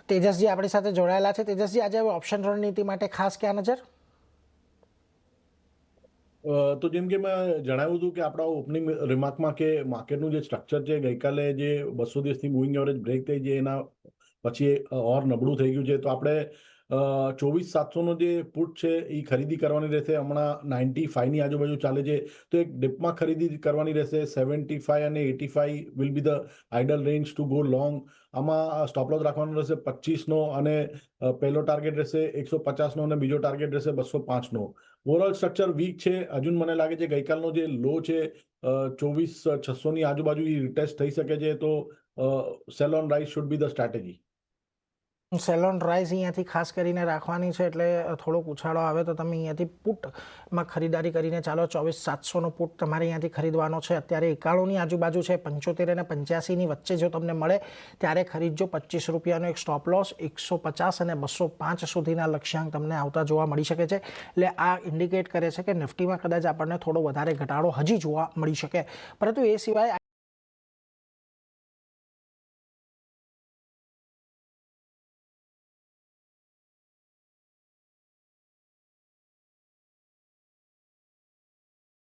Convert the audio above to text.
તેજસજી આપણી સાથે જોડાયેલા છે। તેજસજી, આજે ઓપ્શન રણનીતિ માટે ખાસ ક્યાં નજર? તો જેમ કે મેં જણાવ્યું હતું કે આપણા ઓપનિંગ રિમાર્કમાં કે માર્કેટનું જે સ્ટ્રક્ચર છે ગઈકાલે જે 200 દિવસની મૂવિંગ એવરેજ બ્રેક થઈ છે એના પછી ઓર નબળું થઈ ગયું છે, તો આપણે 24,700નો જે પુટ છે એ ખરીદી કરવાની રહેશે। હમણાં 95ની આજુબાજુ ચાલે છે, તો એક ડિપમાં ખરીદી કરવાની રહેશે। 75 અને 85 will be the idol range to go long. આમાં સ્ટોપ લોસ રાખવાનો રહેશે 25નો, અને પહેલો ટાર્ગેટ રહેશે 150નો અને બીજો ટાર્ગેટ રહેશે 205નો। ઓવરઓલ સ્ટ્રક્ચર વીક છે। હજુ મને લાગે છે ગઈકાલનો જે લો છે 24,600ની આજુબાજુ એ રિટેસ્ટ થઈ શકે છે, તો cell on rise should be the strategy. Cell on rise અહીંયાથી ખાસ કરીને રાખવાની છે, એટલે થોડોક ઉછાળો આવે તો તમે અહીંયાથી પુટમાં ખરીદારી કરીને ચાલો। 24,700નો પુટ તમારે અહીંયાથી ખરીદવાનો છે। અત્યારે 91ની આજુબાજુ છે, 75 અને 85ની વચ્ચે જો તમને મળે ત્યારે ખરીદજો। 25 રૂપિયાનો એક સ્ટોપ લોસ, 150 અને 205 સુધીના લક્ષ્યાંક તમને આવતા જોવા મળી શકે છે। એટલે આ ઇન્ડિકેટ કરે છે કે નિફ્ટીમાં કદાચ આપણને થોડો વધારે ઘટાડો હજી જોવા મળી શકે, પરંતુ એ સિવાય